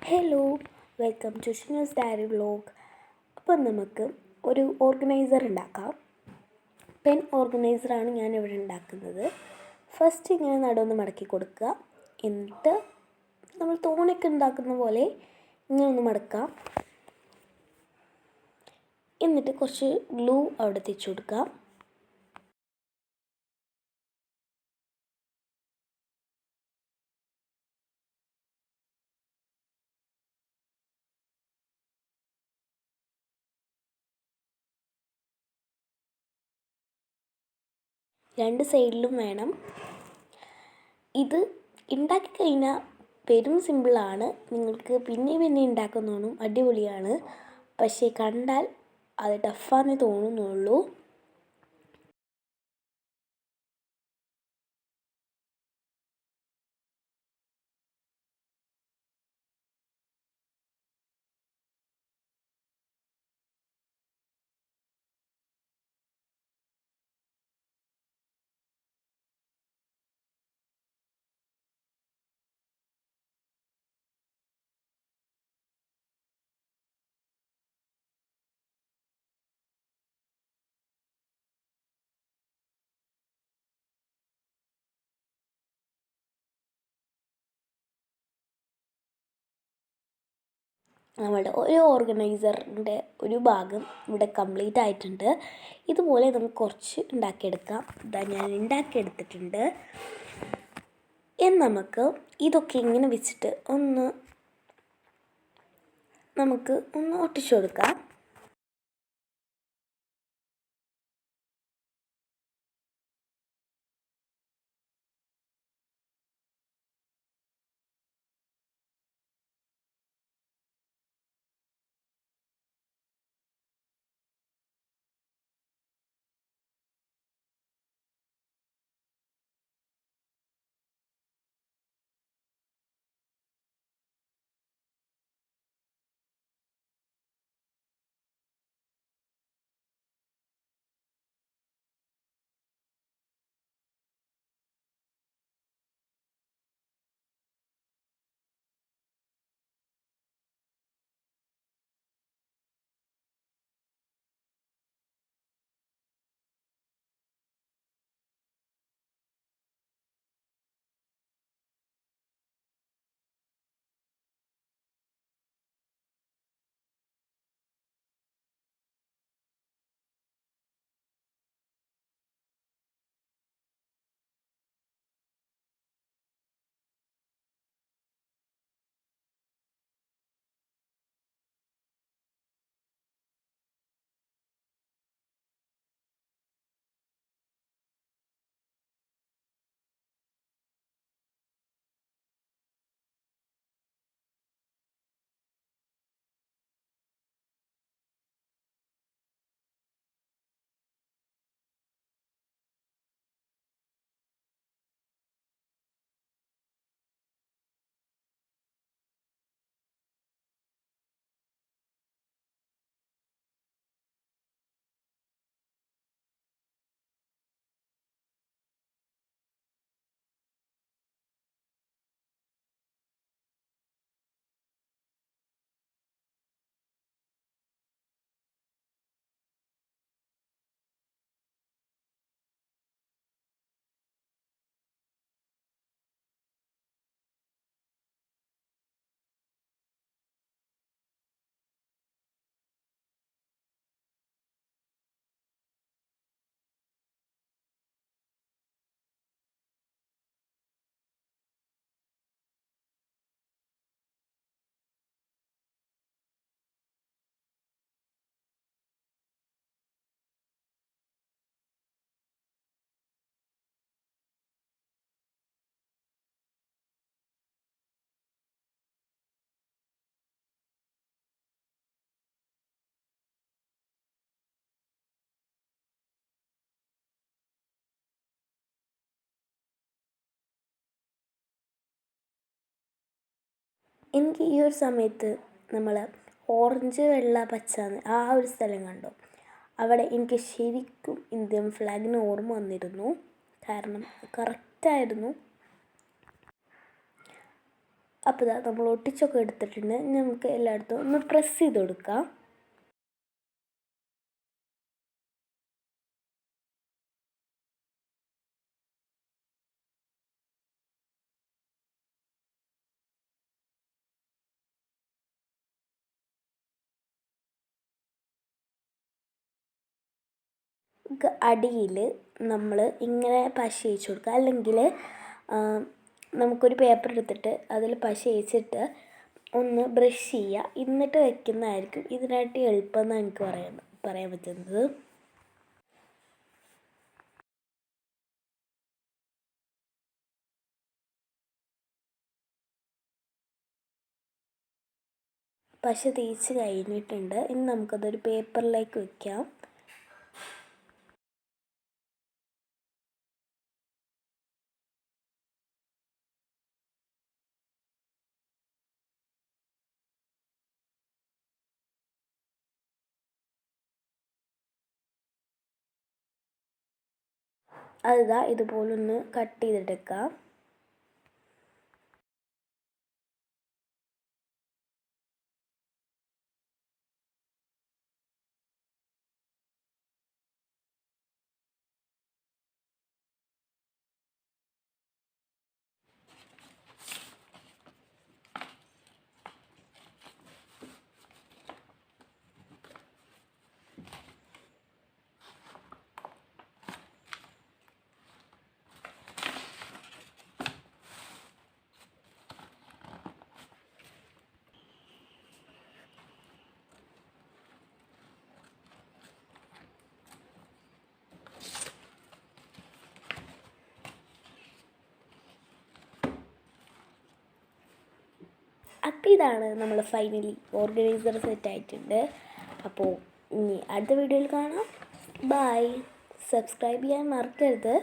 Hello, welcome to ഷിനൂസ് diary vlog. അപ്പം നമുക്ക് ഒരു ഓർഗനൈസർ ഉണ്ടാക്കാം. പെൻ ഓർഗനൈസറാണ് ഞാനിവിടെ ഉണ്ടാക്കുന്നത്. ഫസ്റ്റ് ഇങ്ങനെ നടുവൊന്ന് മടക്കി കൊടുക്കുക. എന്നിട്ട് നമ്മൾ തോണിയൊക്കെ ഉണ്ടാക്കുന്ന പോലെ ഇങ്ങനെ ഒന്ന് മടക്കാം. എന്നിട്ട് കുറച്ച് ഗ്ലൂ അവിടെ തേച്ച് കൊടുക്കുക. രണ്ട് സൈഡിലും വേണം. ഇത് ഉണ്ടാക്കി കഴിഞ്ഞാൽ പെരും സിമ്പിളാണ്. നിങ്ങൾക്ക് പിന്നെ ഉണ്ടാക്കുന്നതും അടിപൊളിയാണ്. പക്ഷേ കണ്ടാൽ അത് ടഫാന്ന് തോന്നുന്നുള്ളൂ. നമ്മുടെ ഒരു ഓർഗനൈസറിൻ്റെ ഒരു ഭാഗം ഇവിടെ കംപ്ലീറ്റ് ആയിട്ടുണ്ട്. ഇതുപോലെ നമുക്ക് കുറച്ച് ഉണ്ടാക്കിയെടുക്കാം. ഇതാ ഞാൻ ഉണ്ടാക്കിയെടുത്തിട്ടുണ്ട്. നമുക്ക് ഇതൊക്കെ ഇങ്ങനെ വെച്ചിട്ട് നമുക്ക് ഒട്ടിച്ചു കൊടുക്കാം. എനിക്ക് ഈ ഒരു സമയത്ത് നമ്മൾ ഓറഞ്ച് വെള്ള പച്ച ആ ഒരു സ്ഥലം കണ്ടു. അവിടെ എനിക്ക് ശരിക്കും ഇന്ത്യൻ ഫ്ലാഗിന് ഓർമ്മ വന്നിരുന്നു. കാരണം കറക്റ്റായിരുന്നു. അപ്പോൾ ഇതാ നമ്മൾ ഒട്ടിച്ചൊക്കെ എടുത്തിട്ടുണ്ട്. ഇനി നമുക്ക് എല്ലായിടത്തും ഒന്ന് പ്രസ് ചെയ്ത് കൊടുക്കാം. അടിയിൽ നമ്മൾ ഇങ്ങനെ പശ തേച്ച് കൊടുക്കുക. അല്ലെങ്കിൽ നമുക്കൊരു പേപ്പർ എടുത്തിട്ട് അതിൽ പശ തേച്ചിട്ട് ഒന്ന് ബ്രഷ് ചെയ്യുക. എന്നിട്ട് വയ്ക്കുന്നതായിരിക്കും ഇതിനായിട്ട് എളുപ്പം എന്നാണ് എനിക്ക് പറയാൻ പറ്റുന്നത്. പശ തേച്ച് കഴിഞ്ഞിട്ടുണ്ട്. ഇനി നമുക്കതൊരു പേപ്പറിലേക്ക് വയ്ക്കാം. അതിതാ ഇതുപോലൊന്ന് കട്ട് ചെയ്തെടുക്കാം. അപ്പോൾ ഇതാണ് നമ്മൾ ഫൈനലി ഓർഗനൈസർ സെറ്റ് ആയിട്ടുണ്ട്. അപ്പോൾ ഇനി അടുത്ത വീഡിയോയിൽ കാണാം. ബൈ. സബ്സ്ക്രൈബ് ചെയ്യാൻ മറക്കരുത്.